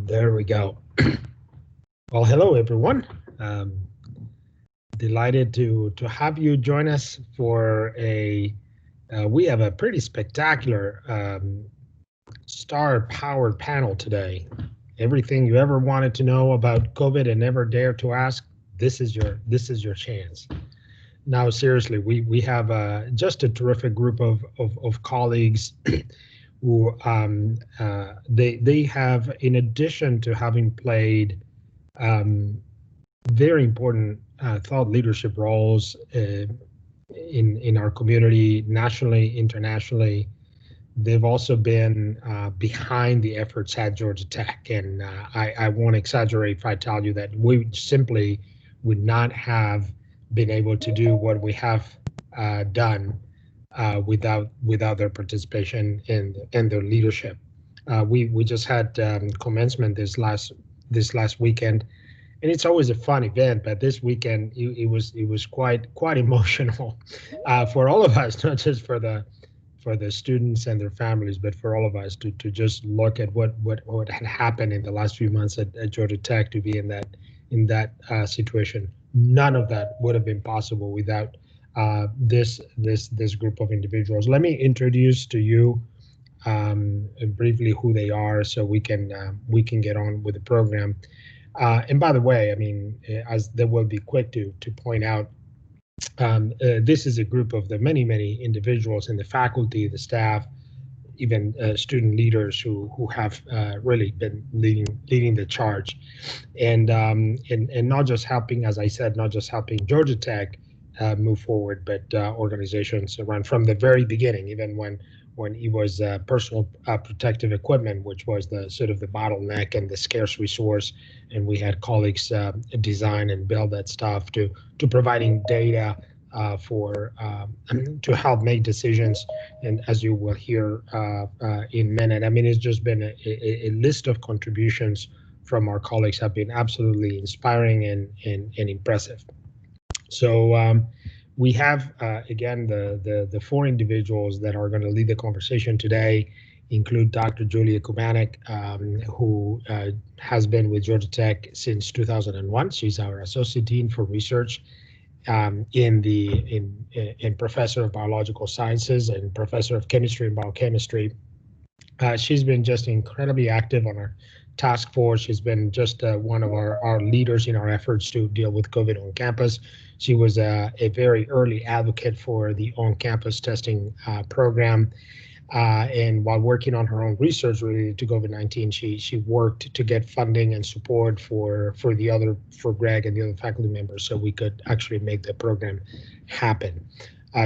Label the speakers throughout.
Speaker 1: There we go. Well, hello everyone. Um, Delighted to have you join us for a. We have a pretty spectacular star-powered panel today. Everything you ever wanted to know about COVID and never dared to ask. This is your chance. Now, seriously, we have just a terrific group of colleagues who they have, in addition to having played very important thought leadership roles in our community, nationally, internationally. They've also been behind the efforts at Georgia Tech, and I won't exaggerate if I tell you that we simply would not have been able to do what we have done without their participation and their leadership. We just had commencement this last weekend, and it's always a fun event, but this weekend it was quite emotional for all of us, not just for the students and their families, but for all of us to just look at what had happened in the last few months at Georgia Tech, to be in that situation. None of that would have been possible without this group of individuals. Let me introduce to you briefly who they are, so we can get on with the program. And by the way, I mean, as they will be quick to point out, this is a group of the many individuals in the faculty, the staff, even student leaders who have really been leading the charge, and not just helping, as I said, not just helping Georgia Tech move forward, but organizations around from the very beginning, even when it was personal protective equipment, which was the sort of the bottleneck and the scarce resource, and we had colleagues design and build that stuff, to providing data for to help make decisions. And as you will hear in a minute, I mean, it's just been a list of contributions from our colleagues have been absolutely inspiring and impressive. So we have, again, the four individuals that are going to lead the conversation today include Dr. Julia Kubanek, who has been with Georgia Tech since 2001. She's our Associate Dean for Research in Professor of Biological Sciences and Professor of Chemistry and Biochemistry. She's been just incredibly active on our task force. She's been just one of our leaders in our efforts to deal with COVID on campus. She was a very early advocate for the on-campus testing program. And while working on her own research related to COVID-19, she worked to get funding and support for Greg and the other faculty members, so we could actually make the program happen.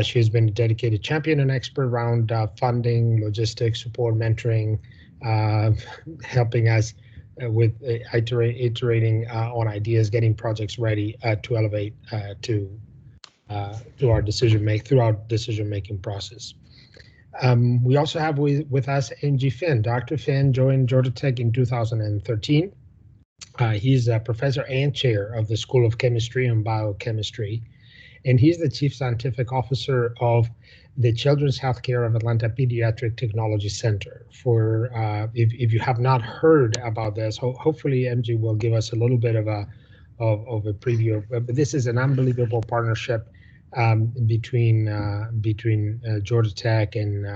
Speaker 1: She has been a dedicated champion and expert around funding, logistics, support, mentoring, helping us with iterating on ideas, getting projects ready to elevate to our decision-making process. We also have with us Ng Finn. Dr. Finn joined Georgia Tech in 2013. He's a professor and chair of the School of Chemistry and Biochemistry, and he's the chief scientific officer of the Children's Healthcare of Atlanta Pediatric Technology Center. For if you have not heard about this, hopefully MG will give us a little bit of a preview. But this is an unbelievable partnership between Georgia Tech and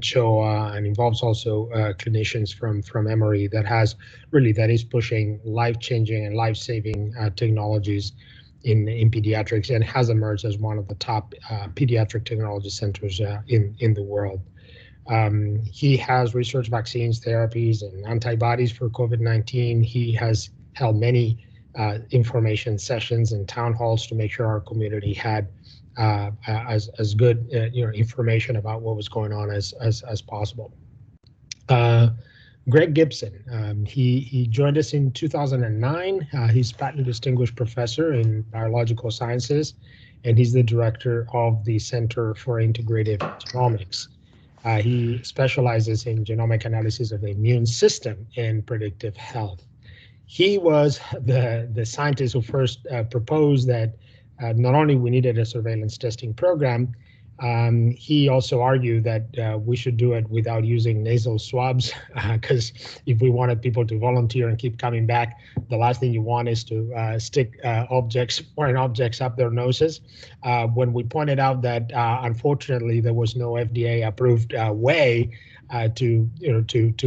Speaker 1: CHOA, and involves also clinicians from Emory that is pushing life-changing and life-saving technologies in pediatrics, and has emerged as one of the top pediatric technology centers in the world. He has researched vaccines, therapies, and antibodies for COVID-19. He has held many information sessions and town halls to make sure our community had as good information about what was going on as possible. Greg Gibson, he joined us in 2009. He's Patent Distinguished Professor in Biological Sciences, and he's the director of the Center for Integrative Genomics. He specializes in genomic analysis of the immune system and predictive health. He was the scientist who first proposed that not only we needed a surveillance testing program, he also argued that we should do it without using nasal swabs, because if we wanted people to volunteer and keep coming back, the last thing you want is to stick foreign objects up their noses. When we pointed out that unfortunately there was no FDA-approved way to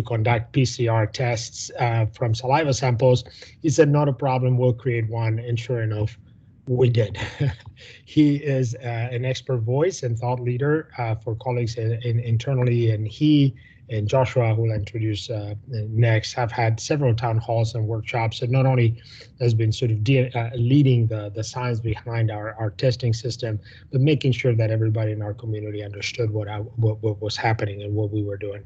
Speaker 1: conduct PCR tests from saliva samples, he said, "Not a problem, we'll create one," and sure enough, we did. He is an expert voice and thought leader for colleagues internally, and he and Joshua, who will introduce next, have had several town halls and workshops, and not only has been sort of leading the science behind our testing system, but making sure that everybody in our community understood what was happening and what we were doing.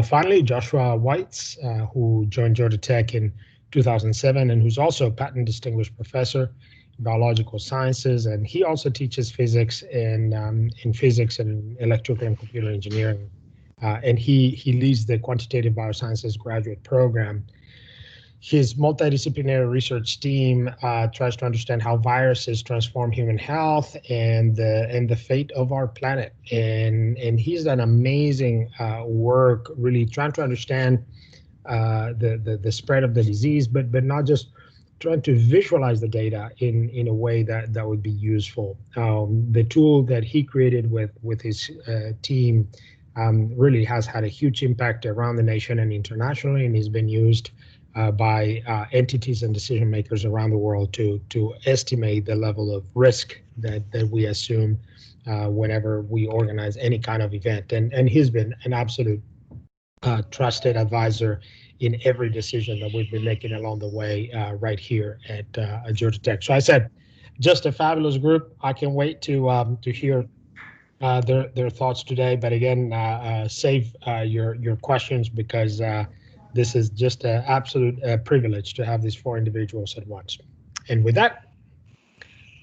Speaker 1: Finally, Joshua Weitz, who joined Georgia Tech in 2007, and who's also a Patent Distinguished Professor in Biological Sciences, and he also teaches physics in physics and electrical and computer engineering, and he leads the Quantitative Biosciences graduate program. His multidisciplinary research team tries to understand how viruses transform human health and the fate of our planet, and he's done amazing work really trying to understand the spread of the disease, but not just trying to visualize the data in a way that would be useful. The tool that he created with his team really has had a huge impact around the nation and internationally, and has been used by entities and decision makers around the world to estimate the level of risk that we assume whenever we organize any kind of event. And he's been an absolute trusted advisor in every decision that we've been making along the way right here at Georgia Tech. So I said, just a fabulous group. I can't wait to hear their thoughts today. But again, save your questions, because this is just an absolute privilege to have these four individuals at once. And with that,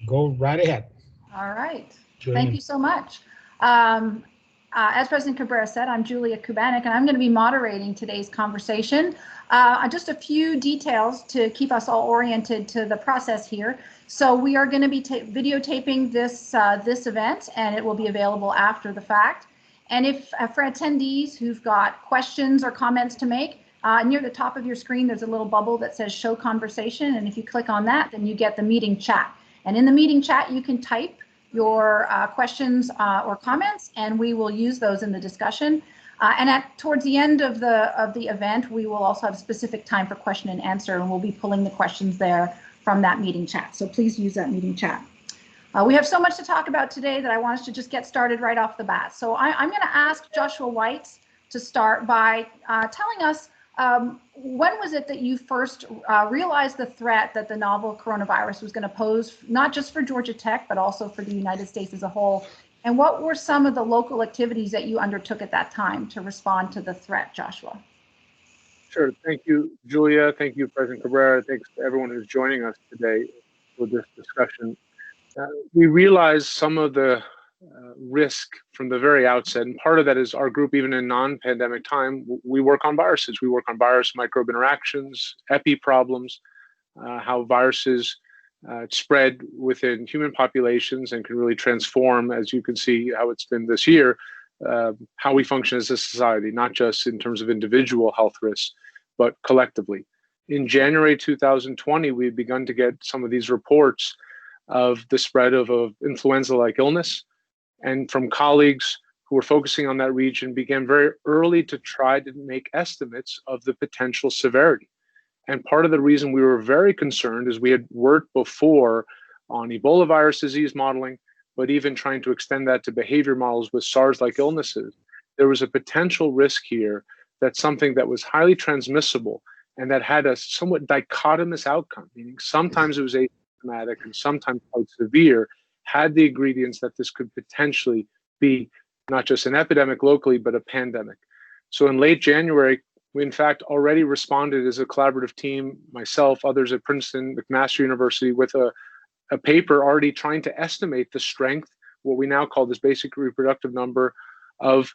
Speaker 1: go right ahead.
Speaker 2: All right.
Speaker 1: Julian.
Speaker 2: Thank you so much. As President Cabrera said, I'm Julia Kubanek, and I'm going to be moderating today's conversation. Just a few details to keep us all oriented to the process here. So we are going to be videotaping this event, and it will be available after the fact. And if for attendees who've got questions or comments to make, near the top of your screen, there's a little bubble that says Show Conversation, and if you click on that, then you get the meeting chat. And in the meeting chat, you can type your questions or comments, and we will use those in the discussion. And towards the end of the event, we will also have specific time for question and answer, and we'll be pulling the questions there from that meeting chat. So please use that meeting chat. We have so much to talk about today that I want us to just get started right off the bat. So I'm going to ask Joshua Weitz to start by telling us when was it that you first realized the threat that the novel coronavirus was going to pose, not just for Georgia Tech, but also for the United States as a whole? And what were some of the local activities that you undertook at that time to respond to the threat, Joshua?
Speaker 3: Sure. Thank you, Julia. Thank you, President Cabrera. Thanks to everyone who's joining us today for this discussion. We realized some of the risk from the very outset, and part of that is our group, even in non-pandemic time, we work on viruses. We work on virus microbe interactions, epi problems, how viruses spread within human populations and can really transform, as you can see how it's been this year, how we function as a society, not just in terms of individual health risks, but collectively. In January 2020, we had begun to get some of these reports of the spread of influenza-like illness, and from colleagues who were focusing on that region began very early to try to make estimates of the potential severity. And part of the reason we were very concerned is we had worked before on Ebola virus disease modeling, but even trying to extend that to behavior models with SARS-like illnesses. There was a potential risk here that something that was highly transmissible and that had a somewhat dichotomous outcome, meaning sometimes it was asymptomatic and sometimes quite severe, had the ingredients that this could potentially be not just an epidemic locally, but a pandemic. So in late January, we in fact already responded as a collaborative team, myself, others at Princeton, McMaster University, with a paper already trying to estimate the strength, what we now call this basic reproductive number of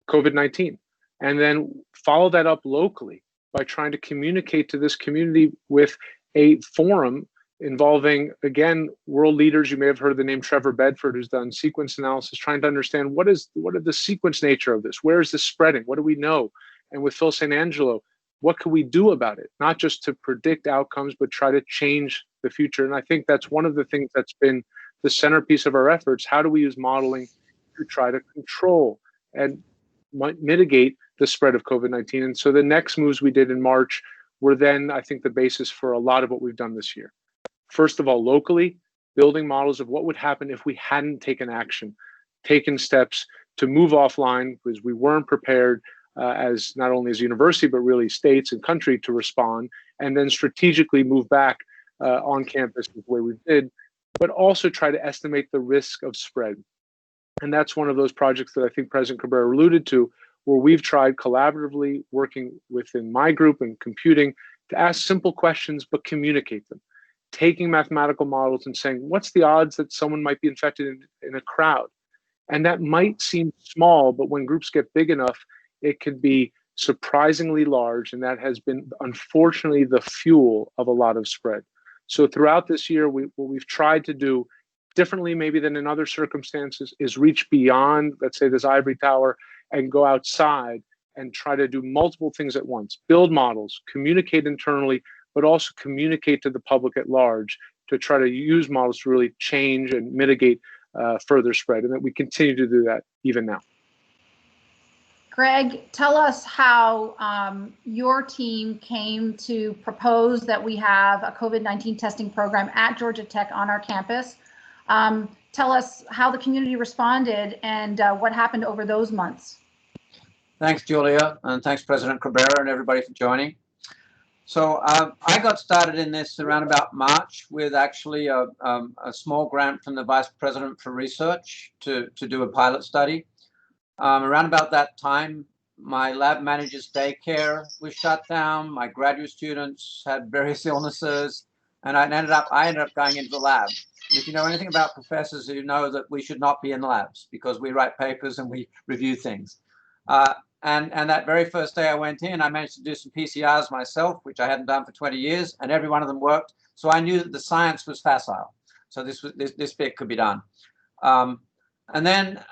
Speaker 3: COVID-19, and then follow that up locally by trying to communicate to this community with a forum involving, again, world leaders. You may have heard the name Trevor Bedford, who's done sequence analysis, trying to understand what are the sequence nature of this? Where is this spreading? What do we know? And with Phil St. Angelo, what can we do about it? Not just to predict outcomes, but try to change the future. And I think that's one of the things that's been the centerpiece of our efforts. How do we use modeling to try to control and mitigate the spread of COVID-19? And so the next moves we did in March were then, I think, the basis for a lot of what we've done this year. First of all, locally, building models of what would happen if we hadn't taken action, taken steps to move offline because we weren't prepared as not only as a university, but really states and country to respond, and then strategically move back on campus the way we did, but also try to estimate the risk of spread. And that's one of those projects that I think President Cabrera alluded to, where we've tried collaboratively working within my group and computing to ask simple questions, but communicate them. Taking mathematical models and saying, what's the odds that someone might be infected in a crowd? And that might seem small, but when groups get big enough, it could be surprisingly large. And that has been, unfortunately, the fuel of a lot of spread. So throughout this year, what we've tried to do differently maybe than in other circumstances is reach beyond, let's say, this ivory tower and go outside and try to do multiple things at once, build models, communicate internally, but also communicate to the public at large to try to use models to really change and mitigate further spread. And that we continue to do that even now.
Speaker 2: Greg, tell us how your team came to propose that we have a COVID-19 testing program at Georgia Tech on our campus. Tell us how the community responded and what happened over those months.
Speaker 4: Thanks, Julia, and thanks, President Cabrera, and everybody for joining. So I got started in this around about March with actually a small grant from the Vice President for Research to do a pilot study. Around about that time, my lab manager's daycare was shut down. My graduate students had various illnesses, and I ended up going into the lab. And if you know anything about professors, you know that we should not be in labs because we write papers and we review things. And that very first day I went in, I managed to do some PCRs myself, which I hadn't done for 20 years, and every one of them worked. So I knew that the science was facile. So this bit could be done. And then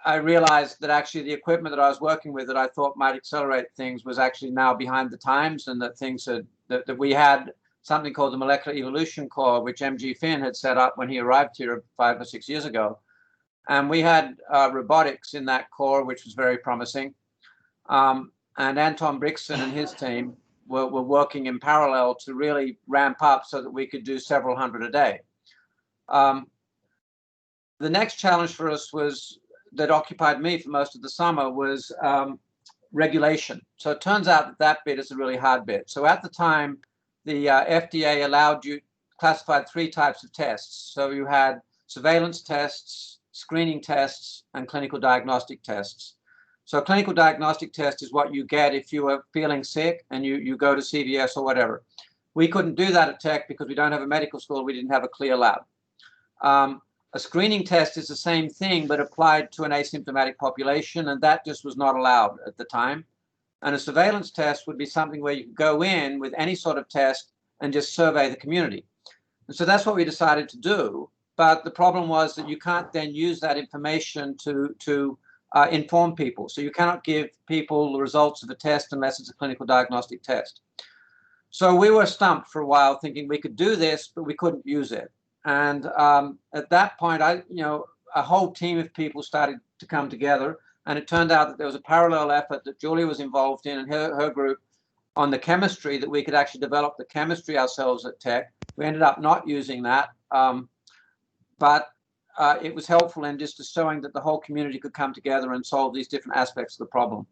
Speaker 4: I realized that actually the equipment that I was working with that I thought might accelerate things was actually now behind the times, and that things that we had something called the Molecular Evolution Core, which M.G. Finn had set up when he arrived here 5 or 6 years ago. And we had robotics in that core, which was very promising. And Anton Brixton and his team were working in parallel to really ramp up so that we could do several hundred a day. The next challenge for us that occupied me for most of the summer was regulation. So it turns out that bit is a really hard bit. So at the time, the FDA allowed you classified 3 types of tests. So you had surveillance tests, screening tests, and clinical diagnostic tests. So a clinical diagnostic test is what you get if you are feeling sick and you go to CVS or whatever. We couldn't do that at Tech because we don't have a medical school. We didn't have a clear lab. A screening test is the same thing, but applied to an asymptomatic population, and that just was not allowed at the time. And a surveillance test would be something where you could go in with any sort of test and just survey the community. And so that's what we decided to do. But the problem was that you can't then use that information to inform people. So you cannot give people the results of a test unless it's a clinical diagnostic test. So we were stumped for a while thinking we could do this, but we couldn't use it. And at that point, a whole team of people started to come together. And it turned out that there was a parallel effort that Julia was involved in and her group on the chemistry, that we could actually develop the chemistry ourselves at Tech. We ended up not using that. But it was helpful in just showing that the whole community could come together and solve these different aspects of the problem.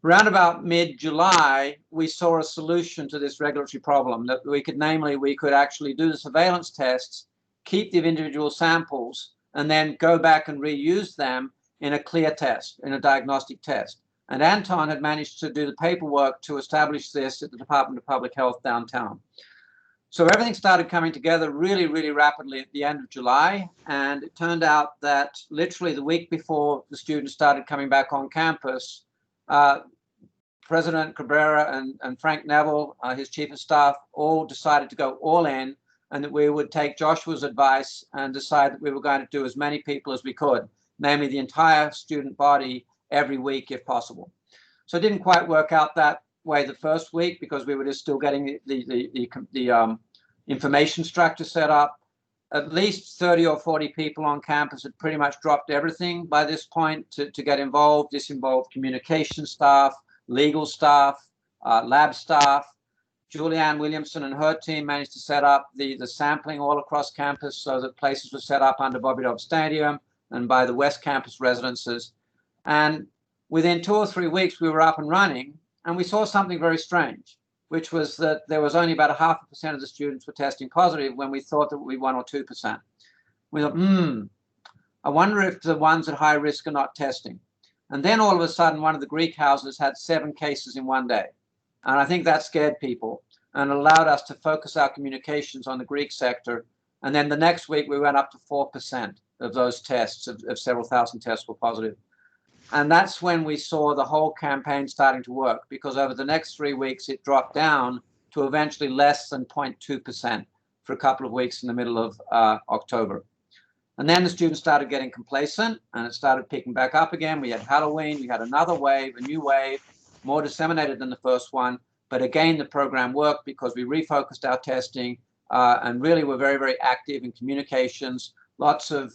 Speaker 4: Around about mid-July, we saw a solution to this regulatory problem that we could actually do the surveillance tests, keep the individual samples, and then go back and reuse them in a clear test, in a diagnostic test. And Anton had managed to do the paperwork to establish this at the Department of Public Health downtown. So everything started coming together really, really rapidly at the end of July. And it turned out that literally the week before the students started coming back on campus, President Cabrera and Frank Neville, his chief of staff, all decided to go all in, and that we would take Joshua's advice and decide that we were going to do as many people as we could, namely the entire student body every week if possible. So it didn't quite work out that way the first week because we were just still getting the information structure set up. At least 30 or 40 people on campus had pretty much dropped everything by this point to get involved. This involved communication staff, legal staff, lab staff. Julianne Williamson and her team managed to set up the sampling all across campus so that places were set up under Bobby Dobbs Stadium and by the West Campus residences. And within 2 or 3 weeks, we were up and running, and we saw something very strange, which was that there was only about 0.5% of the students were testing positive when we thought that would be 1 or 2%. We thought, I wonder if the ones at high risk are not testing. And then all of a sudden, one of the Greek houses had 7 cases in one day. And I think that scared people and allowed us to focus our communications on the Greek sector. And then the next week, we went up to 4% of those tests, of several thousand tests were positive. And that's when we saw the whole campaign starting to work, because over the next 3 weeks, it dropped down to eventually less than 0.2% for a couple of weeks in the middle of October. And then the students started getting complacent and it started picking back up again. We had Halloween, we had another wave, a new wave, more disseminated than the first one. But again, the program worked because we refocused our testing and really were very, very active in communications, lots of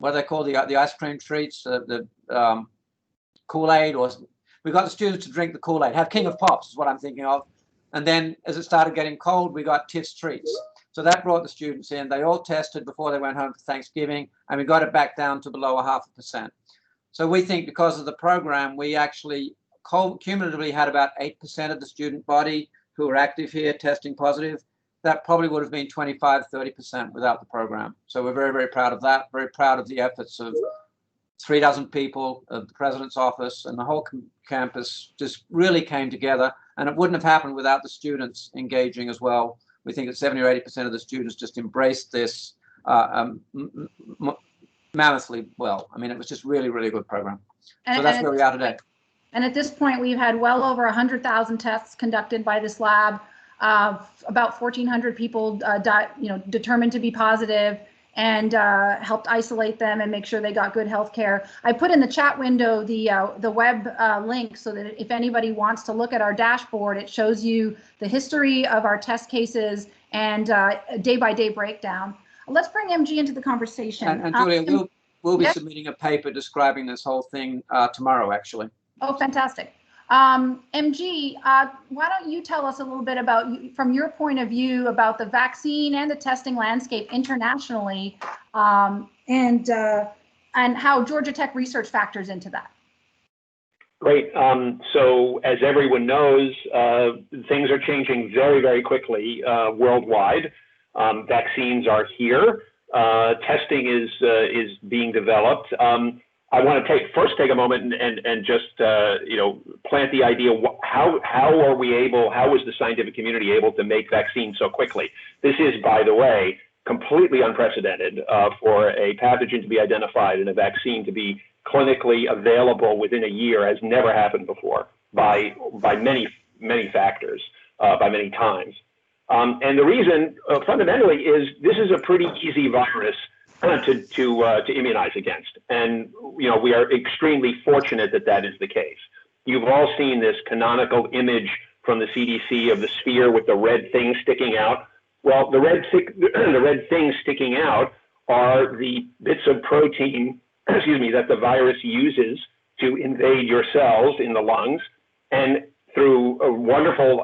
Speaker 4: what do they call the ice cream treats, the Kool-Aid, or we got the students to drink the Kool-Aid, have King of Pops is what I'm thinking of. And then as it started getting cold, we got Tiff's treats. So that brought the students in. They all tested before they went home for Thanksgiving, and we got it back down to below 0.5%. So we think because of the program, we actually cumulatively had about 8% of the student body who were active here testing positive. That probably would have been 25, 30% without the program. So we're very, very proud of that. Very proud of the efforts of 36 people, of the president's office, and the whole campus just really came together. And it wouldn't have happened without the students engaging as well. We think that 70 or 80% of the students just embraced this mammothly well. I mean, it was just really, really good program. So that's where we are today.
Speaker 2: And at this point, we've had well over 100,000 tests conducted by this lab. About 1,400 people determined to be positive, and helped isolate them and make sure they got good health care. I put in the chat window the web link so that if anybody wants to look at our dashboard, it shows you the history of our test cases and day-by-day breakdown. Let's bring MG into the conversation.
Speaker 4: And Julia, we'll be submitting a paper describing this whole thing tomorrow, actually.
Speaker 2: Oh, fantastic. MG, why don't you tell us a little bit about, from your point of view, about the vaccine and the testing landscape internationally, and how Georgia Tech research factors into that?
Speaker 5: Great. So as everyone knows, things are changing very, very quickly worldwide. Vaccines are here. Testing is being developed. I want to first take a moment and just plant the idea. How is the scientific community able to make vaccines so quickly? This is, by the way, completely unprecedented for a pathogen to be identified and a vaccine to be clinically available within a year. Has never happened before by many factors, by many times. And the reason fundamentally is this is a pretty easy virus to immunize against. And, we are extremely fortunate that that is the case. You've all seen this canonical image from the CDC of the sphere with the red thing sticking out. Well, the red things sticking out are the bits of protein, that the virus uses to invade your cells in the lungs. And through a wonderful,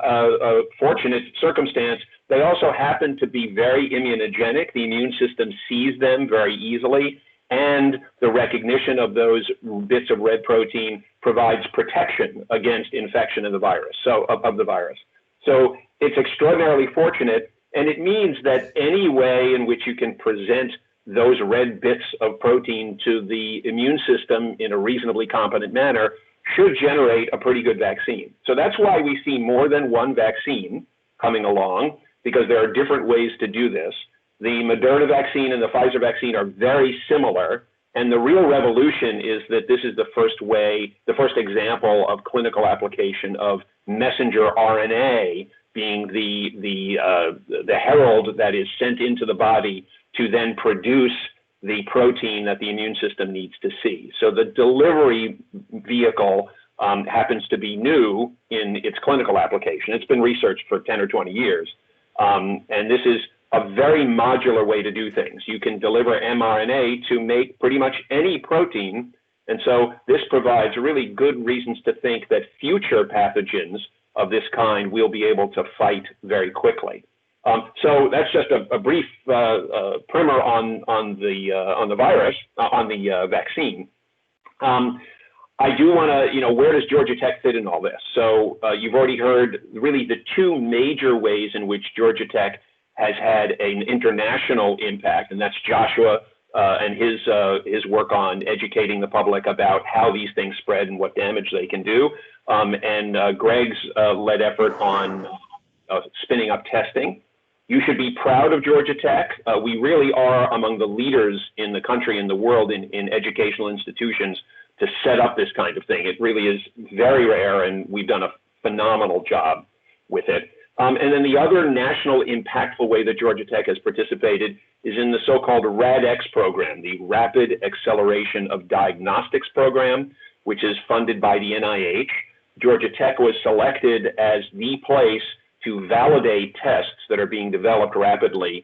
Speaker 5: fortunate circumstance, they also happen to be very immunogenic. The immune system sees them very easily, and the recognition of those bits of red protein provides protection against infection of the virus. So it's extraordinarily fortunate, and it means that any way in which you can present those red bits of protein to the immune system in a reasonably competent manner should generate a pretty good vaccine. So that's why we see more than one vaccine coming along, because there are different ways to do this. The Moderna vaccine and the Pfizer vaccine are very similar, and the real revolution is that this is the first example of clinical application of messenger RNA being the herald that is sent into the body to then produce the protein that the immune system needs to see. So the delivery vehicle happens to be new in its clinical application. It's been researched for 10 or 20 years. And this is a very modular way to do things. You can deliver mRNA to make pretty much any protein. And so this provides really good reasons to think that future pathogens of this kind we'll be able to fight very quickly. So that's just a brief primer on the virus, on the vaccine. I do want to, where does Georgia Tech fit in all this? So you've already heard really the two major ways in which Georgia Tech has had an international impact, and that's Joshua and his work on educating the public about how these things spread and what damage they can do, and Greg's led effort on spinning up testing. You should be proud of Georgia Tech. We really are among the leaders in the country and the world in educational institutions to set up this kind of thing. It really is very rare, and we've done a phenomenal job with it. And then the other national impactful way that Georgia Tech has participated is in the so-called RADx program, the Rapid Acceleration of Diagnostics program, which is funded by the NIH. Georgia Tech was selected as the place to validate tests that are being developed rapidly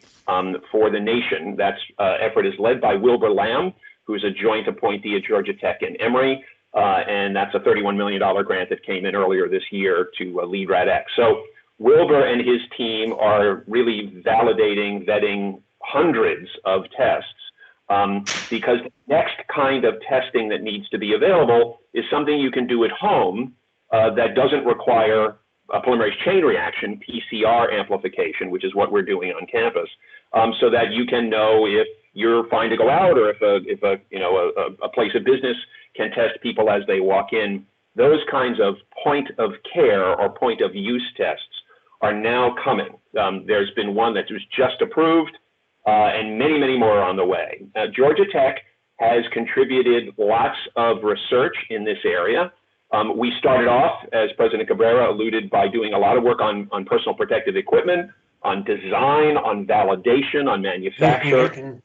Speaker 5: for the nation. That effort is led by Wilbur Lamb, who's a joint appointee at Georgia Tech and Emory. And that's a $31 million grant that came in earlier this year to lead RADx. So Wilbur and his team are really validating, vetting hundreds of tests because the next kind of testing that needs to be available is something you can do at home that doesn't require a polymerase chain reaction, PCR amplification, which is what we're doing on campus, so that you can know if you're fine to go out or if a place of business can test people as they walk in. Those kinds of point of care or point of use tests are now coming. There's been one that was just approved and many, many more are on the way. Georgia Tech has contributed lots of research in this area. We started off, as President Cabrera alluded, by doing a lot of work on personal protective equipment, on design, on validation, on manufacture.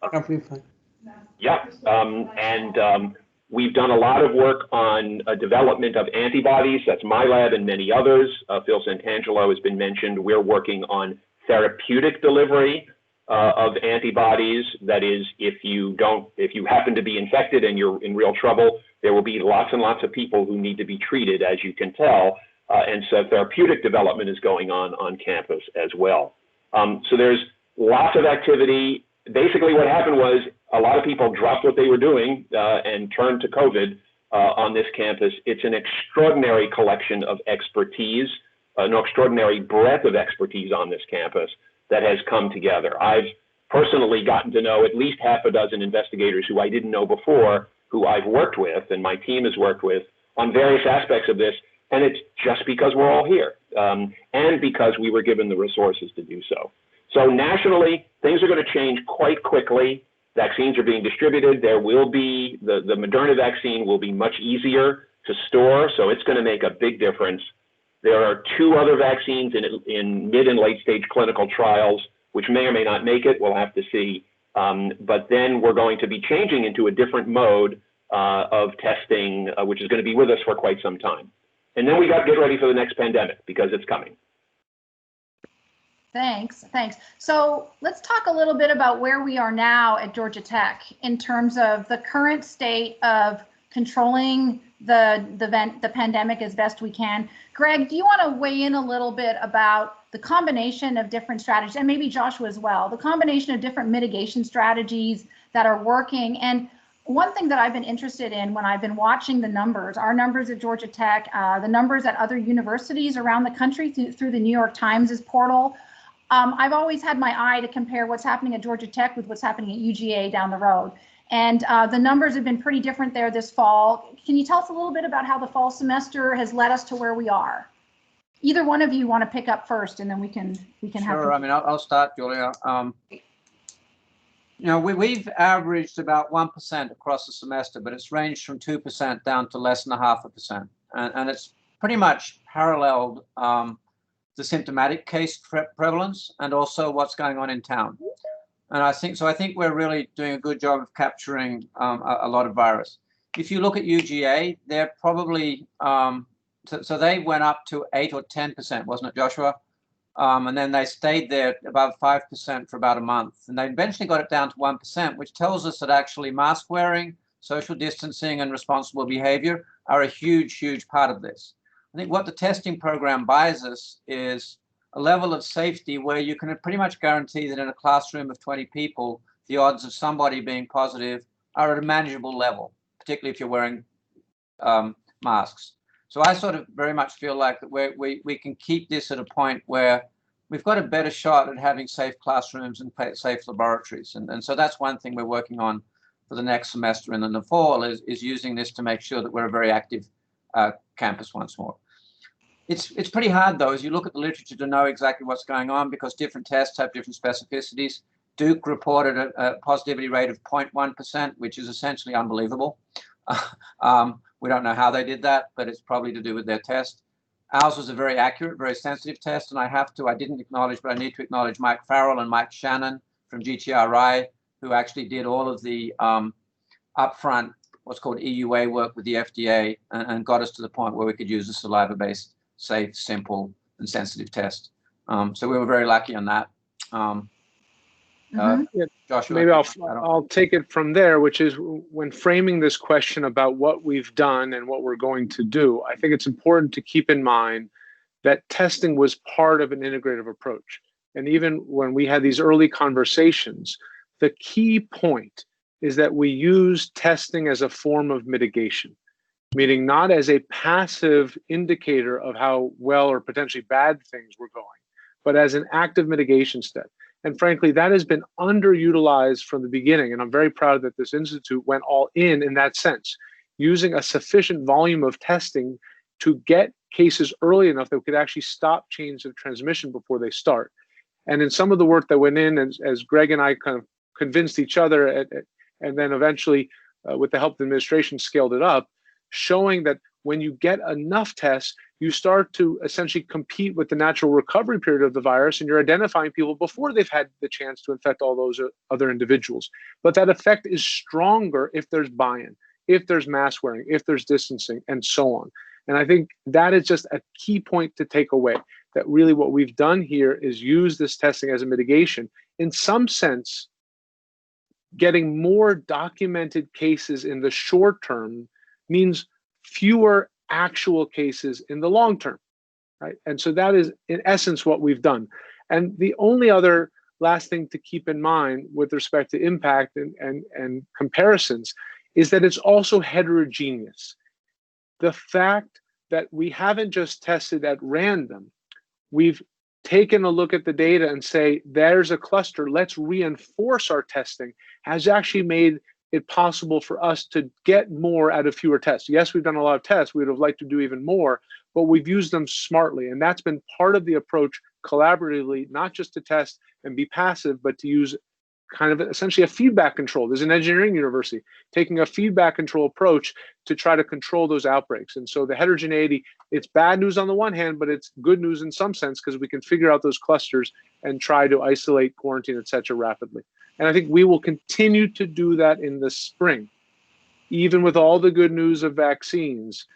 Speaker 5: We've done a lot of work on development of antibodies. That's my lab and many others. Phil Santangelo has been mentioned. We're working on therapeutic delivery of antibodies. That is, if you happen to be infected and you're in real trouble, there will be lots and lots of people who need to be treated, as you can tell. And so therapeutic development is going on campus as well. So there's lots of activity. Basically what happened was a lot of people dropped what they were doing and turned to COVID on this campus. It's an extraordinary collection of expertise, an extraordinary breadth of expertise on this campus that has come together. I've personally gotten to know at least half a dozen investigators who I didn't know before, who I've worked with and my team has worked with on various aspects of this. And it's just because we're all here and because we were given the resources to do so. So nationally, things are going to change quite quickly. Vaccines are being distributed. There will be, the Moderna vaccine will be much easier to store, so it's going to make a big difference. There are 2 other vaccines in mid and late stage clinical trials, which may or may not make it. We'll have to see. But then we're going to be changing into a different mode of testing, which is going to be with us for quite some time. And then we got to get ready for the next pandemic because it's coming.
Speaker 2: Thanks. So let's talk a little bit about where we are now at Georgia Tech in terms of the current state of controlling the pandemic as best we can. Greg, do you want to weigh in a little bit about the combination of different strategies, and maybe Joshua as well, the combination of different mitigation strategies that are working? And one thing that I've been interested in when I've been watching the numbers, our numbers at Georgia Tech, the numbers at other universities around the country through the New York Times' portal, I've always had my eye to compare what's happening at Georgia Tech with what's happening at UGA down the road. And the numbers have been pretty different there this fall. Can you tell us a little bit about how the fall semester has led us to where we are? Either one of you want to pick up first, and then we can have.
Speaker 4: Sure. I mean, I'll start, Julia. We've averaged about 1% across the semester, but it's ranged from 2% down to less than 0.5%, and it's pretty much paralleled the symptomatic case prevalence and also what's going on in town. And I think we're really doing a good job of capturing a lot of virus. If you look at UGA, they're probably, so they went up to 8 or 10%, wasn't it, Joshua? And then they stayed there above 5% for about a month. And they eventually got it down to 1%, which tells us that actually mask wearing, social distancing, and responsible behavior are a huge, huge part of this. I think what the testing program buys us is a level of safety where you can pretty much guarantee that in a classroom of 20 people, the odds of somebody being positive are at a manageable level, particularly if you're wearing masks. So I sort of very much feel like that we can keep this at a point where we've got a better shot at having safe classrooms and safe laboratories. And so that's one thing we're working on for the next semester and in the fall is using this to make sure that we're a very active campus once more. It's pretty hard, though, as you look at the literature to know exactly what's going on because different tests have different specificities. Duke reported a positivity rate of 0.1%, which is essentially unbelievable. We don't know how they did that, but it's probably to do with their test. Ours was a very accurate, very sensitive test, and I didn't acknowledge, but I need to acknowledge Mike Farrell and Mike Shannon from GTRI, who actually did all of the upfront, what's called EUA work with the FDA and got us to the point where we could use a saliva-based, safe, simple, and sensitive test. So we were very lucky on that. Joshua,
Speaker 3: Maybe I'll take it from there, which is when framing this question about what we've done and what we're going to do, I think it's important to keep in mind that testing was part of an integrative approach. And even when we had these early conversations, the key point is that we use testing as a form of mitigation, meaning not as a passive indicator of how well or potentially bad things were going, but as an active mitigation step. And frankly, that has been underutilized from the beginning. And I'm very proud that this institute went all in that sense, using a sufficient volume of testing to get cases early enough that we could actually stop chains of transmission before they start. And in some of the work that went in, as Greg and I kind of convinced each other, and then eventually, with the help of the administration, scaled it up, showing that when you get enough tests, you start to essentially compete with the natural recovery period of the virus, and you're identifying people before they've had the chance to infect all those other individuals. But that effect is stronger if there's buy-in, if there's mask wearing, if there's distancing, and so on. And I think that is just a key point to take away, that really what we've done here is use this testing as a mitigation. In some sense, getting more documented cases in the short term means fewer actual cases in the long term, right? And so that is in essence what we've done. And the only other last thing to keep in mind with respect to impact and comparisons is that it's also heterogeneous. The fact that we haven't just tested at random, we've taken a look at the data and say, there's a cluster, let's reinforce our testing, has actually made it possible for us to get more out of fewer tests. Yes, we've done a lot of tests. We would have liked to do even more, but we've used them smartly. And that's been part of the approach collaboratively, not just to test and be passive, but to use kind of essentially a feedback control. There's an engineering university taking a feedback control approach to try to control those outbreaks. And so the heterogeneity, it's bad news on the one hand, but it's good news in some sense because we can figure out those clusters and try to isolate, quarantine, et cetera, rapidly. And I think we will continue to do that in the spring. Even with all the good news of vaccines,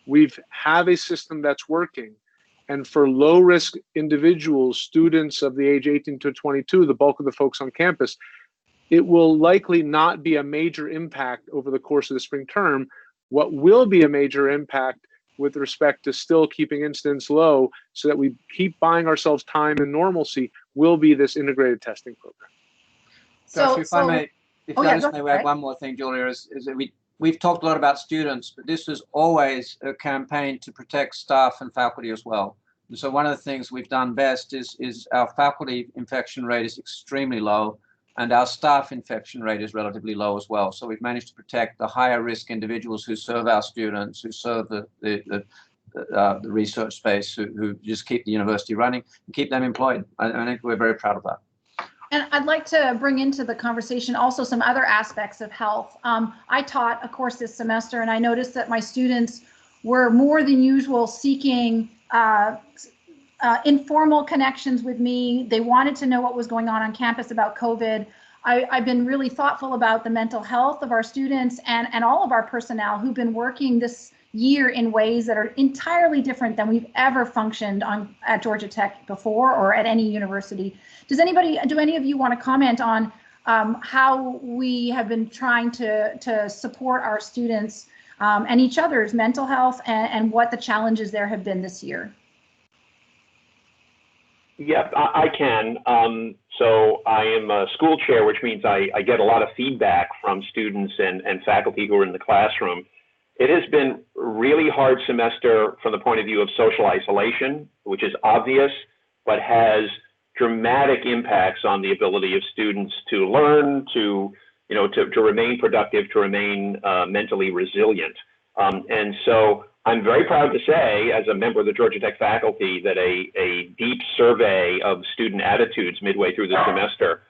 Speaker 3: we have a system that's working. And for low-risk individuals, students of the age 18 to 22, the bulk of the folks on campus, it will likely not be a major impact over the course of the spring term. What will be a major impact with respect to still keeping incidence low so that we keep buying ourselves time and normalcy will be this integrated testing program.
Speaker 4: Josh, if I just may add one more thing, Julia, is that we've talked a lot about students, but this was always a campaign to protect staff and faculty as well. And so one of the things we've done best is our faculty infection rate is extremely low, and our staff infection rate is relatively low as well. So we've managed to protect the higher risk individuals who serve our students, who serve the research space, who just keep the university running and keep them employed. I think we're very proud of that.
Speaker 2: And I'd like to bring into the conversation also some other aspects of health. I taught a course this semester, and I noticed that my students were more than usual seeking informal connections with me. They wanted to know what was going on campus about COVID. I've been really thoughtful about the mental health of our students and all of our personnel who've been working this year in ways that are entirely different than we've ever functioned at Georgia Tech before or at any university. Do any of you want to comment on how we have been trying to support our students and each other's mental health and what the challenges there have been this year?
Speaker 5: Yep, I can. So I am a school chair, which means I get a lot of feedback from students and faculty who are in the classroom. It has been a really hard semester from the point of view of social isolation, which is obvious, but has dramatic impacts on the ability of students to learn, to remain productive, to remain mentally resilient. And so I'm very proud to say, as a member of the Georgia Tech faculty, that a deep survey of student attitudes midway through the semester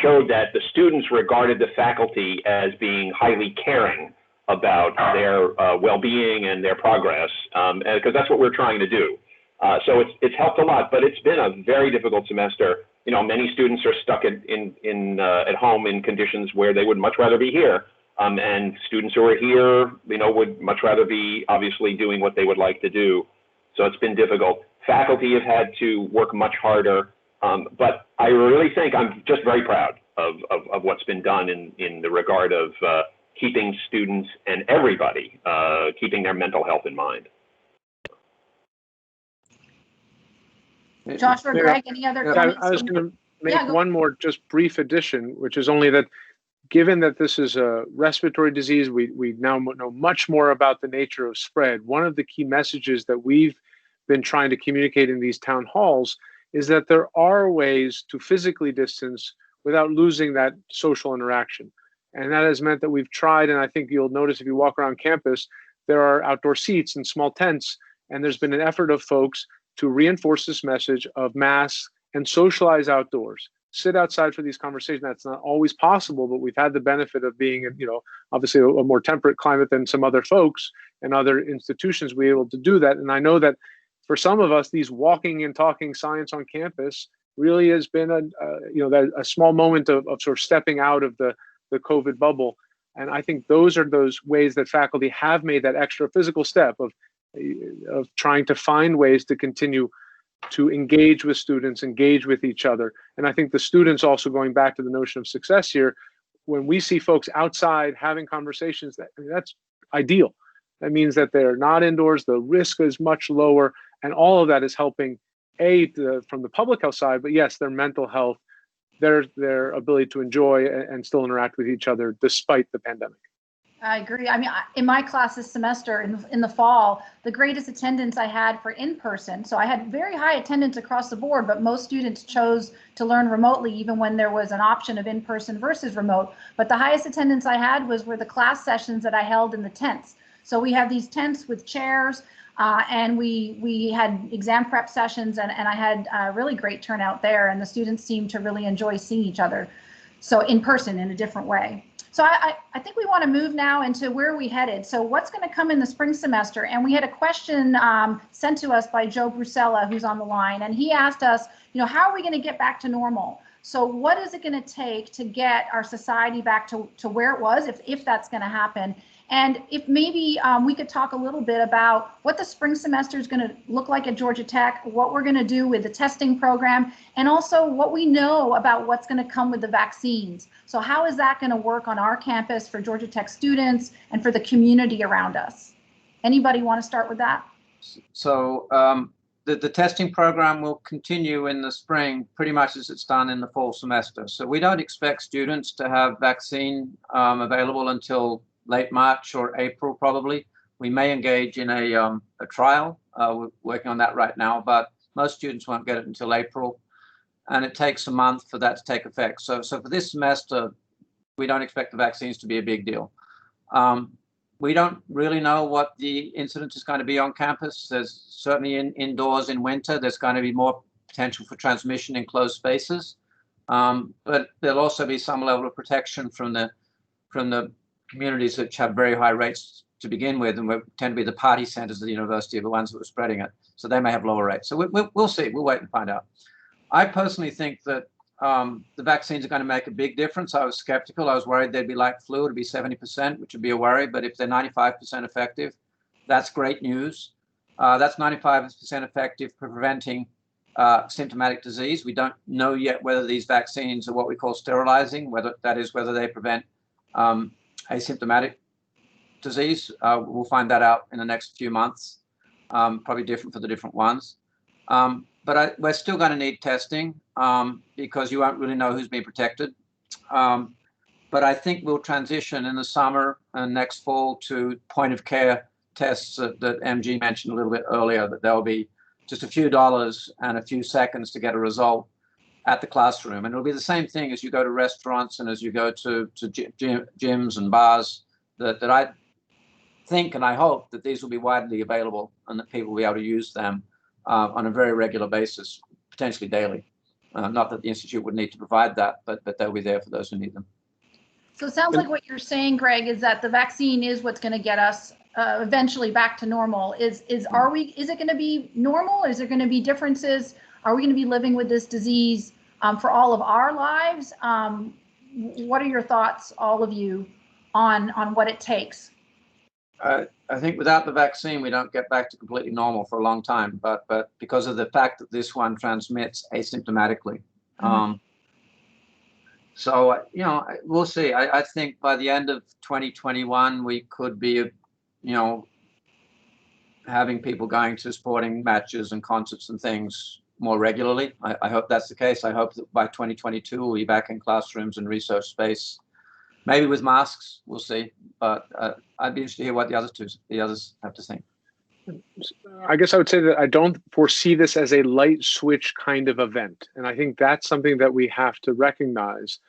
Speaker 5: showed that the students regarded the faculty as being highly caring about their well-being and their progress, because that's what we're trying to do. So it's helped a lot, but it's been a very difficult semester. Many students are stuck at home in conditions where they would much rather be here. And students who are here, would much rather be obviously doing what they would like to do. So it's been difficult. Faculty have had to work much harder. But I really think I'm just very proud of what's been done in the regard of keeping students and everybody, keeping their mental health in mind.
Speaker 2: Joshua,
Speaker 3: Yeah.
Speaker 2: Greg, any other
Speaker 3: Yeah,
Speaker 2: comments?
Speaker 3: I was going to make
Speaker 2: Yeah, go.
Speaker 3: one more just brief addition, which is only that given that this is a respiratory disease, we now know much more about the nature of spread. One of the key messages that we've been trying to communicate in these town halls is that there are ways to physically distance without losing that social interaction. And that has meant that we've tried, and I think you'll notice if you walk around campus, there are outdoor seats and small tents, and there's been an effort of folks to reinforce this message of masks and socialize outdoors. Sit outside for these conversations. That's not always possible, but we've had the benefit of being, obviously a more temperate climate than some other folks and other institutions be able to do that. And I know that for some of us, these walking and talking science on campus really has been a small moment of sort of stepping out of the COVID bubble. And I think those are those ways that faculty have made that extra physical step of trying to find ways to continue to engage with students, engage with each other. And I think the students also, going back to the notion of success here, when we see folks outside having conversations, that's ideal. That means that they're not indoors, the risk is much lower, and all of that is helping from the public health side, but yes, their mental health, their ability to enjoy and still interact with each other despite the pandemic.
Speaker 2: I agree. I mean, in my class this semester in the fall, the greatest attendance I had for in-person. So I had very high attendance across the board, but most students chose to learn remotely, even when there was an option of in-person versus remote. But the highest attendance I had were the class sessions that I held in the tents. So we have these tents with chairs, and we had exam prep sessions, and I had a really great turnout there, and the students seemed to really enjoy seeing each other. So in person in a different way. So I think we want to move now into where we headed. So what's going to come in the spring semester? And we had a question sent to us by Joe Brusella, who's on the line, and he asked us, how are we going to get back to normal? So what is it going to take to get our society back to where it was, if that's going to happen? And if maybe we could talk a little bit about what the spring semester is going to look like at Georgia Tech, what we're going to do with the testing program, and also what we know about what's going to come with the vaccines. So how is that going to work on our campus for Georgia Tech students and for the community around us? Anybody want to start with that?
Speaker 4: So the testing program will continue in the spring pretty much as it's done in the fall semester. So we don't expect students to have vaccine available until late March or April, probably. We may engage in a trial. We're working on that right now, but most students won't get it until April, and it takes a month for that to take effect. So for this semester, we don't expect the vaccines to be a big deal. We don't really know what the incidence is going to be on campus. There's certainly indoors in winter, there's going to be more potential for transmission in closed spaces, but there'll also be some level of protection from the communities which have very high rates to begin with, and tend to be the party centers of the university are the ones that were spreading it. So they may have lower rates. So we'll see. We'll wait and find out. I personally think that the vaccines are going to make a big difference. I was skeptical. I was worried they'd be like flu, it'd be 70%, which would be a worry. But if they're 95% effective, that's great news. That's 95% effective for preventing symptomatic disease. We don't know yet whether these vaccines are what we call sterilizing, whether they prevent asymptomatic disease. We'll find that out in the next few months, probably different for the different ones. But we're still going to need testing because you won't really know who's being protected. But I think we'll transition in the summer and next fall to point of care tests that MG mentioned a little bit earlier, that there'll be just a few dollars and a few seconds to get a result at the classroom. And it'll be the same thing as you go to restaurants and as you go to gyms and bars, that I think and I hope that these will be widely available and that people will be able to use them on a very regular basis, potentially daily. Not that the Institute would need to provide that, but they'll be there for those who need them.
Speaker 2: So it sounds like what you're saying, Greg, is that the vaccine is what's going to get us eventually back to normal. Is it going to be normal? Is there going to be differences? Are we going to be living with this disease for all of our lives? What are your thoughts, all of you, on what it takes?
Speaker 4: I think without the vaccine, we don't get back to completely normal for a long time, but because of the fact that this one transmits asymptomatically. So, you know, we'll see. I think by the end of 2021, we could be, you know, having people going to sporting matches and concerts and things more regularly. I hope that's the case. I hope that by 2022, we'll be back in classrooms and research space, maybe with masks. We'll see. But I'd be interested to hear what the others have to think.
Speaker 3: I guess I would say that I don't foresee this as a light switch kind of event. And I think that's something that we have to recognize,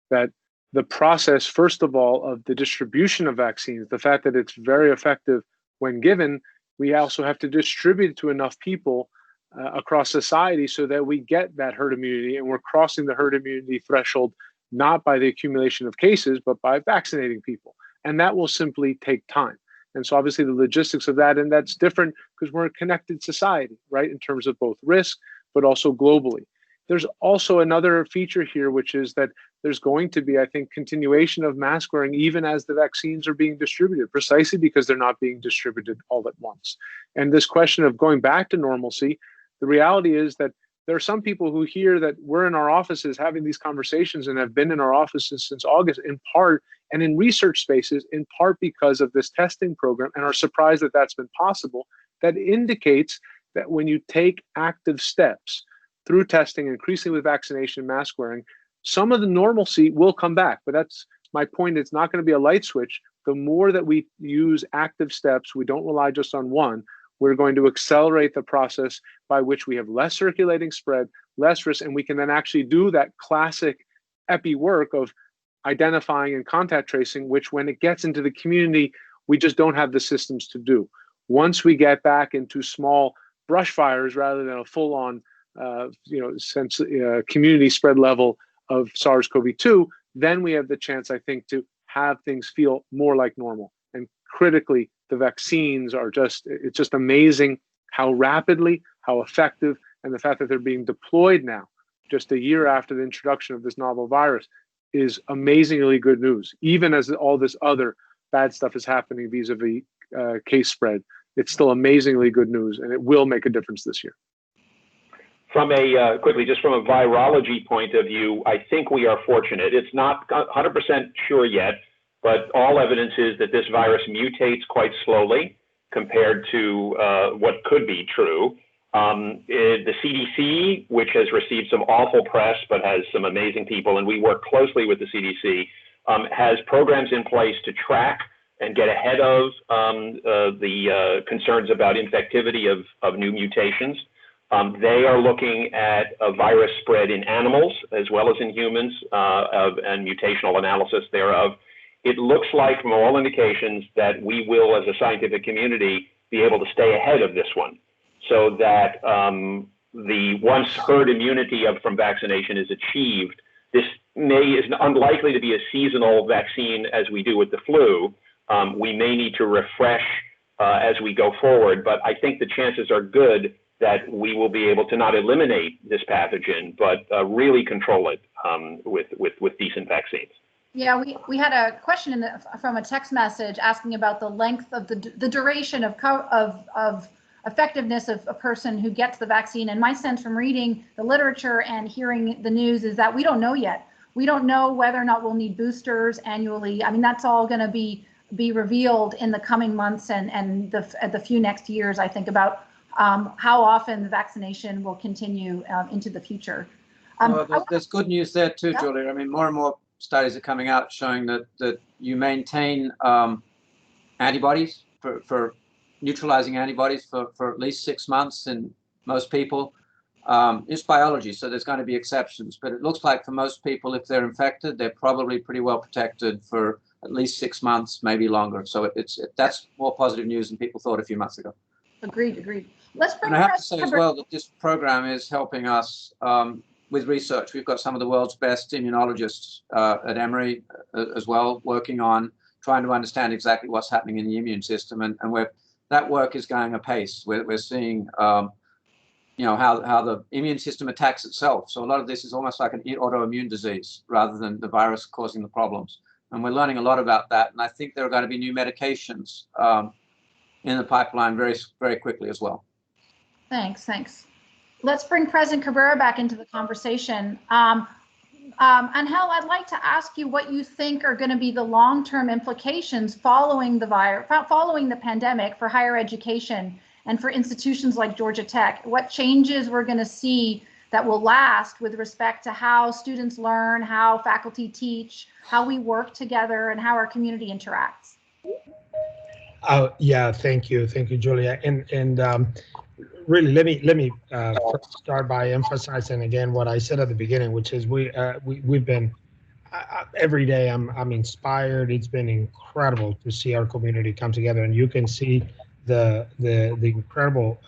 Speaker 3: that the process, first of all, of the distribution of vaccines, the fact that it's very effective when given, we also have to distribute it to enough people across society so that we get that herd immunity, and we're crossing the herd immunity threshold, not by the accumulation of cases, but by vaccinating people. And that will simply take time. And so obviously the logistics of that, and that's different because we're a connected society, right? In terms of both risk, but also globally. There's also another feature here, which is that there's going to be, I think, continuation of mask wearing even as the vaccines are being distributed, precisely because they're not being distributed all at once. And this question of going back to normalcy, the reality is that there are some people who hear that we're in our offices having these conversations and have been in our offices since August, in part, and in research spaces, in part because of this testing program, and are surprised that that's been possible. That indicates that when you take active steps through testing, increasingly with vaccination, mask wearing, some of the normalcy will come back. But that's my point. It's not going to be a light switch. The more that we use active steps, we don't rely just on one, we're going to accelerate the process by which we have less circulating spread, less risk, and we can then actually do that classic epi work of identifying and contact tracing, which when it gets into the community, we just don't have the systems to do. Once we get back into small brush fires rather than a full-on community spread level of SARS-CoV-2, then we have the chance, I think, to have things feel more like normal. And critically, the vaccines are it's just amazing how rapidly, how effective, and the fact that they're being deployed now, just a year after the introduction of this novel virus, is amazingly good news. Even as all this other bad stuff is happening vis-a-vis case spread, it's still amazingly good news, and it will make a difference this year.
Speaker 5: From quickly, just from a virology point of view, I think we are fortunate. It's not 100% sure yet, but all evidence is that this virus mutates quite slowly compared to what could be true. The CDC, which has received some awful press, but has some amazing people, and we work closely with the CDC, has programs in place to track and get ahead of the concerns about infectivity of new mutations. They are looking at a virus spread in animals as well as in humans and mutational analysis thereof. It looks like, from all indications, that we will, as a scientific community, be able to stay ahead of this one, so that the once herd immunity from vaccination is achieved, this is unlikely to be a seasonal vaccine as we do with the flu. We may need to refresh as we go forward, but I think the chances are good that we will be able to not eliminate this pathogen, but really control it with decent vaccines.
Speaker 2: Yeah, we had a question from a text message asking about the length of the duration of effectiveness of a person who gets the vaccine. And my sense from reading the literature and hearing the news is that we don't know yet. We don't know whether or not we'll need boosters annually. I mean, that's all going to be revealed in the coming months and the few next years, I think, about how often the vaccination will continue into the future.
Speaker 4: Well, there's good news there too, yeah. Julia. I mean, more and more studies are coming out showing that you maintain antibodies for neutralizing antibodies for at least 6 months in most people. It's biology, so there's going to be exceptions, but it looks like for most people, if they're infected, they're probably pretty well protected for at least 6 months, maybe longer. So that's more positive news than people thought a few months ago.
Speaker 2: Agreed. Let's bring.
Speaker 4: And I have to say as well that this program is helping us with research. We've got some of the world's best immunologists at Emory as well, working on trying to understand exactly what's happening in the immune system, and that work is going apace. We're seeing, how the immune system attacks itself. So a lot of this is almost like an autoimmune disease rather than the virus causing the problems. And we're learning a lot about that. And I think there are going to be new medications in the pipeline very, very quickly as well.
Speaker 2: Thanks. Let's bring President Cabrera back into the conversation. Angel, I'd like to ask you what you think are going to be the long-term implications following the pandemic for higher education and for institutions like Georgia Tech. What changes we're going to see that will last with respect to how students learn, how faculty teach, how we work together, and how our community interacts.
Speaker 1: Yeah, thank you, Julia. And really, let me start by emphasizing again what I said at the beginning, which is we've been every day. I'm inspired. It's been incredible to see our community come together, and you can see the incredible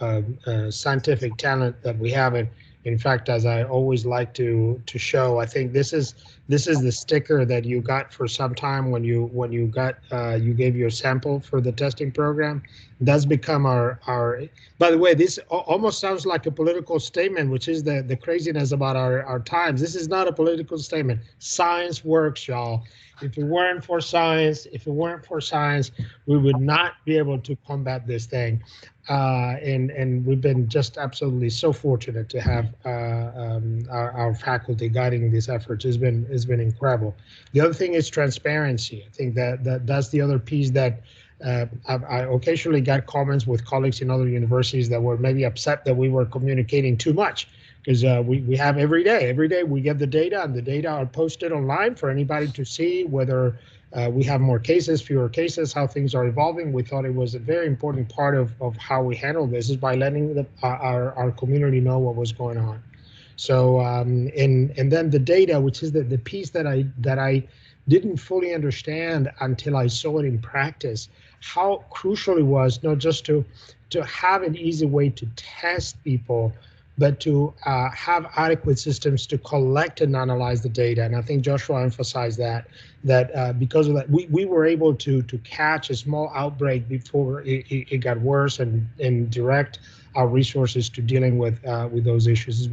Speaker 1: scientific talent that we have. And in fact, as I always like to show, I think this is the sticker that you got for some time when you gave your sample for the testing program. That's become our. By the way, this almost sounds like a political statement, which is the craziness about our times. This is not a political statement. Science works, y'all. If it weren't for science, we would not be able to combat this thing. And we've been just absolutely so fortunate to have our faculty guiding these efforts. It's been incredible. The other thing is transparency. I think that's the other piece that I occasionally got comments with colleagues in other universities that were maybe upset that we were communicating too much, because we have every day we get the data, and the data are posted online for anybody to see whether we have more cases, fewer cases, how things are evolving. We thought it was a very important part of how we handle this is by letting our community know what was going on. So and then the data, which is the piece that I didn't fully understand until I saw it in practice, how crucial it was not just to have an easy way to test people, but to have adequate systems to collect and analyze the data. And I think Joshua emphasized that because of that, we were able to catch a small outbreak before it got worse and direct our resources to dealing with those issues.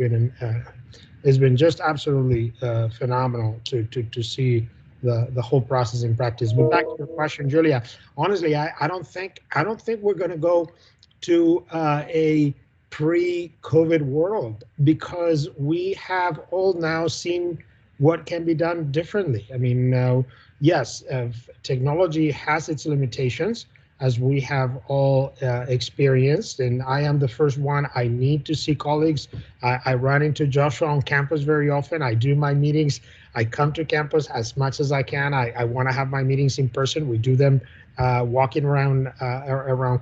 Speaker 1: It's been just absolutely phenomenal to see the whole process in practice. But back to your question, Julia, honestly, I don't think we're going to go to a pre-COVID world, because we have all now seen what can be done differently. I mean, yes, technology has its limitations, as we have all experienced, and I am the first one. I need to see colleagues. I run into Joshua on campus very often. I do my meetings. I come to campus as much as I can. I want to have my meetings in person. We do them walking around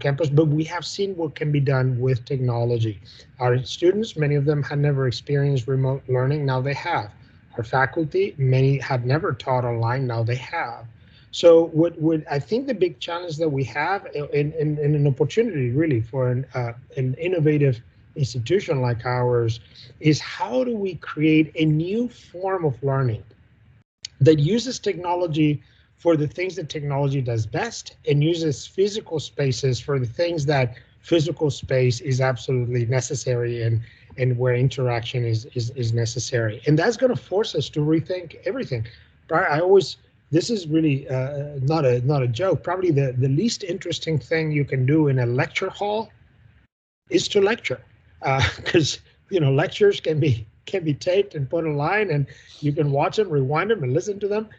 Speaker 1: campus, but we have seen what can be done with technology. Our students, many of them had never experienced remote learning. Now they have. Our faculty, many had never taught online. Now they have. So what I think the big challenge that we have, and an opportunity really for an innovative institution like ours, is how do we create a new form of learning that uses technology for the things that technology does best, and uses physical spaces for the things that physical space is absolutely necessary, and where interaction is necessary. And that's going to force us to rethink everything. This is really not a joke. Probably the least interesting thing you can do in a lecture hall is to lecture, because lectures can be taped and put online, and you can watch them, rewind them, and listen to them.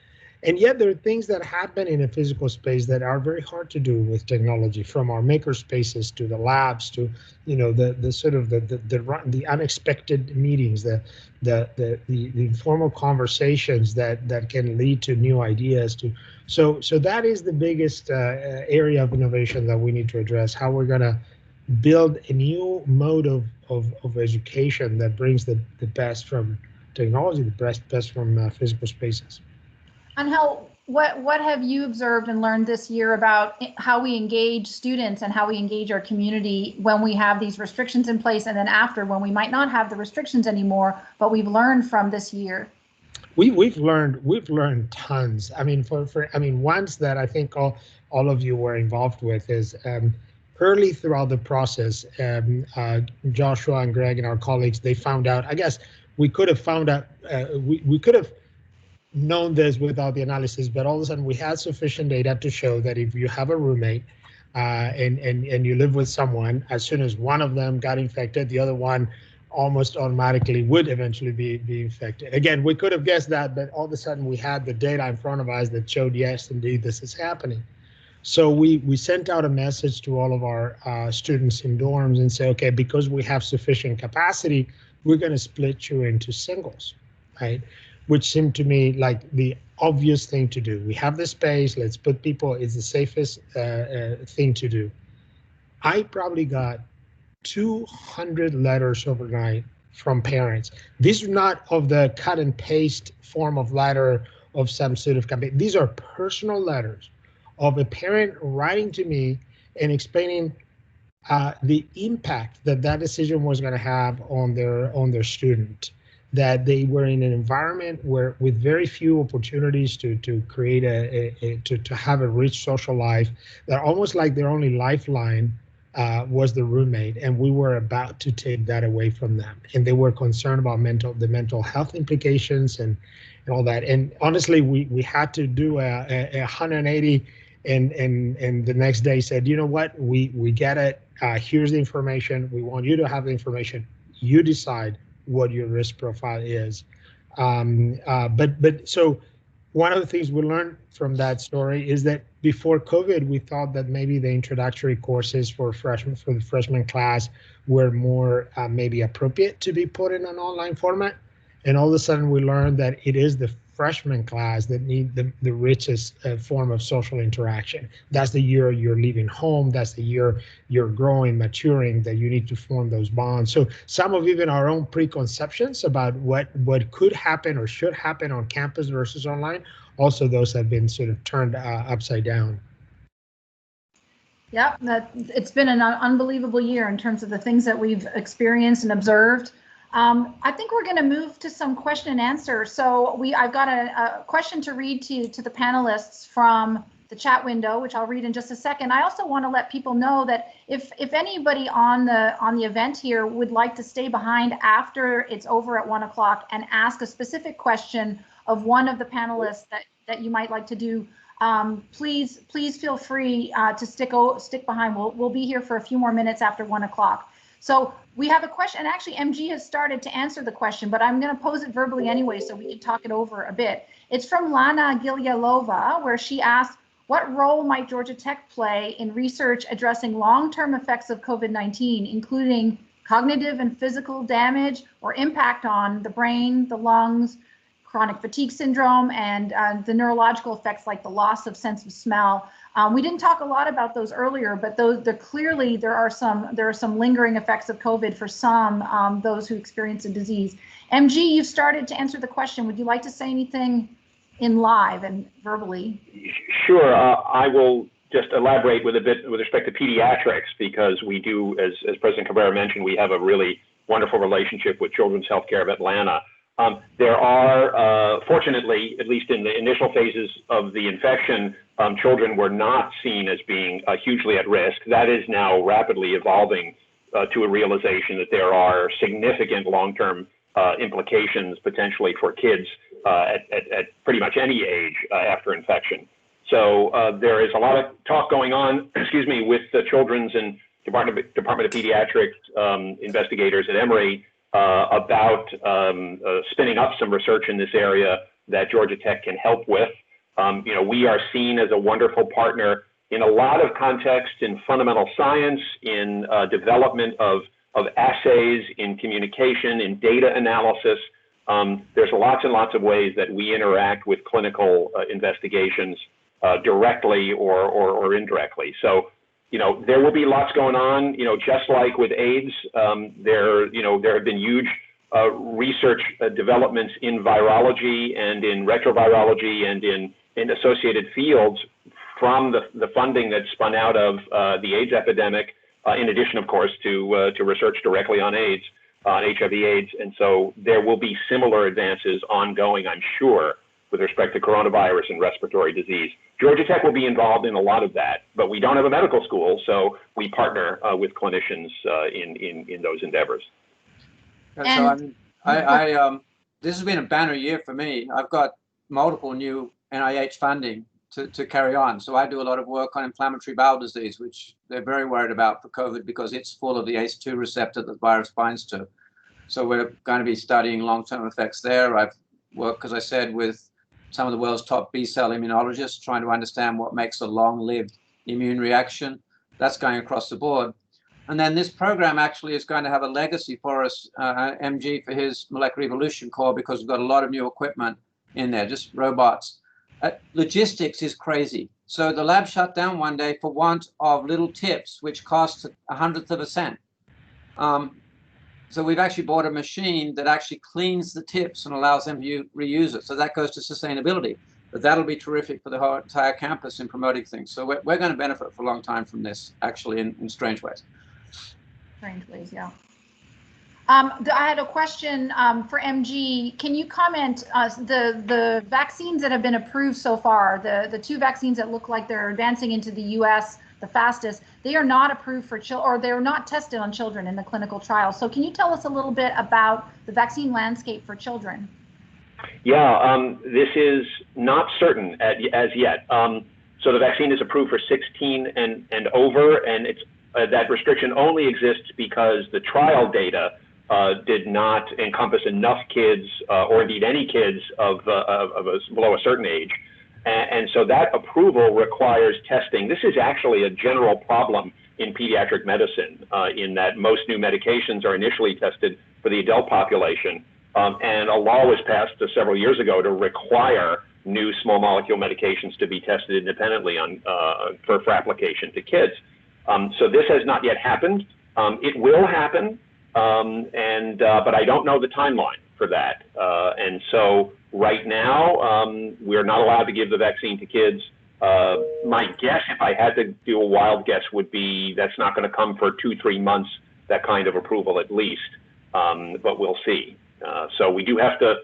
Speaker 1: And yet there are things that happen in a physical space that are very hard to do with technology, from our maker spaces to the labs to the sort of the unexpected meetings, the informal conversations that can lead to new ideas. So that is the biggest area of innovation that we need to address. How we're going to build a new mode of education that brings the best from technology, the best from physical spaces.
Speaker 2: Angel, what have you observed and learned this year about how we engage students and how we engage our community when we have these restrictions in place, and then after, when we might not have the restrictions anymore, but we've learned from this year?
Speaker 1: We've learned tons. I mean, ones that I think all of you were involved with is early throughout the process, Joshua and Greg and our colleagues, they found out, I guess we could have found out, we could have known this without the analysis, but all of a sudden we had sufficient data to show that if you have a roommate and you live with someone, as soon as one of them got infected, the other one almost automatically would eventually be infected. Again, we could have guessed that, but all of a sudden we had the data in front of us that showed, yes, indeed, this is happening. So we sent out a message to all of our students in dorms and say, okay, because we have sufficient capacity, we're going to split you into singles, right? Which seemed to me like the obvious thing to do. We have the space, let's put people, it's the safest thing to do. I probably got 200 letters overnight from parents. These are not of the cut and paste form of letter of some sort of campaign. These are personal letters of a parent writing to me and explaining the impact that that decision was going to have on their student, that they were in an environment where with very few opportunities to create to have a rich social life, that almost like their only lifeline was the roommate, and we were about to take that away from them, and they were concerned about the mental health implications and all that. And honestly, we had to do a 180. And the next day said, you know what, we get it. Here's the information. We want you to have the information. You decide what your risk profile is. But so one of the things we learned from that story is that before COVID, we thought that maybe the introductory courses for the freshman class were more maybe appropriate to be put in an online format. And all of a sudden we learned that it is the freshman class that need the richest form of social interaction. That's the year you're leaving home. That's the year you're growing, maturing, that you need to form those bonds. So some of even our own preconceptions about what could happen or should happen on campus versus online, also those have been sort of turned upside down.
Speaker 2: Yep, it's been an unbelievable year in terms of the things that we've experienced and observed. I think we're going to move to some question and answer. So I've got a question to read to the panelists from the chat window, which I'll read in just a second. I also want to let people know that if anybody on the event here would like to stay behind after it's over at 1 o'clock and ask a specific question of one of the panelists that you might like to do, please feel free to stick behind. We'll be here for a few more minutes after 1 o'clock. So we have a question, and actually MG has started to answer the question, but I'm going to pose it verbally anyway so we can talk it over a bit. It's from Lana Gilyalova, where she asked, what role might Georgia Tech play in research addressing long-term effects of COVID-19, including cognitive and physical damage or impact on the brain, the lungs, chronic fatigue syndrome, and the neurological effects like the loss of sense of smell? We didn't talk a lot about those earlier, but clearly there are some lingering effects of COVID for some those who experience the disease. MG, you've started to answer the question. Would you like to say anything in live and verbally?
Speaker 5: Sure. I will just elaborate with a bit with respect to pediatrics, because we do, as President Cabrera mentioned, we have a really wonderful relationship with Children's Healthcare of Atlanta. There are, fortunately, at least in the initial phases of the infection, children were not seen as being hugely at risk. That is now rapidly evolving to a realization that there are significant long-term implications potentially for kids at pretty much any age after infection. So there is a lot of talk going on, with the Children's and Department of Pediatrics investigators at Emory about spinning up some research in this area that Georgia Tech can help with. We are seen as a wonderful partner in a lot of contexts in fundamental science, in development of assays, in communication, in data analysis. There's lots and lots of ways that we interact with clinical investigations directly or indirectly. So, there will be lots going on, just like with AIDS, there have been huge research developments in virology and in retrovirology and in associated fields from the funding that spun out of the AIDS epidemic, in addition, of course, to research directly on AIDS, on HIV/AIDS. And so there will be similar advances ongoing, I'm sure, with respect to coronavirus and respiratory disease. Georgia Tech will be involved in a lot of that, but we don't have a medical school, so we partner with clinicians in those endeavors.
Speaker 4: And so this has been a banner year for me. I've got multiple new NIH funding to carry on. So I do a lot of work on inflammatory bowel disease, which they're very worried about for COVID because it's full of the ACE2 receptor that the virus binds to. So we're going to be studying long-term effects there. I've worked, as I said, with some of the world's top B-cell immunologists trying to understand what makes a long-lived immune reaction. That's going across the board. And then this program actually is going to have a legacy for us, MG, for his Molecular Evolution core, because we've got a lot of new equipment in there, just robots. Logistics is crazy. So the lab shut down one day for want of little tips, which cost 1/100 of a cent. So we've actually bought a machine that actually cleans the tips and allows them to reuse it. So that goes to sustainability. But that'll be terrific for the whole entire campus in promoting things. So we're going to benefit for a long time from this, actually, in strange ways.
Speaker 2: Strange ways, yeah. I had a question for MG. Can you comment the vaccines that have been approved so far, the 2 vaccines that look like they're advancing into the US the fastest, they are not approved for children, or they're not tested on children in the clinical trial. So can you tell us a little bit about the vaccine landscape for children?
Speaker 5: Yeah, this is not certain as yet. So the vaccine is approved for 16 and over, and it's that restriction only exists because the trial data did not encompass enough kids, or indeed any kids below a certain age. And so that approval requires testing. This is actually a general problem in pediatric medicine, in that most new medications are initially tested for the adult population. And a law was passed several years ago to require new small molecule medications to be tested independently for application to kids. So this has not yet happened. It will happen, but I don't know the timeline for that. And so right now, we're not allowed to give the vaccine to kids. My guess, if I had to do a wild guess, would be that's not going to come for 2-3 months, that kind of approval at least, but we'll see. So we do have to,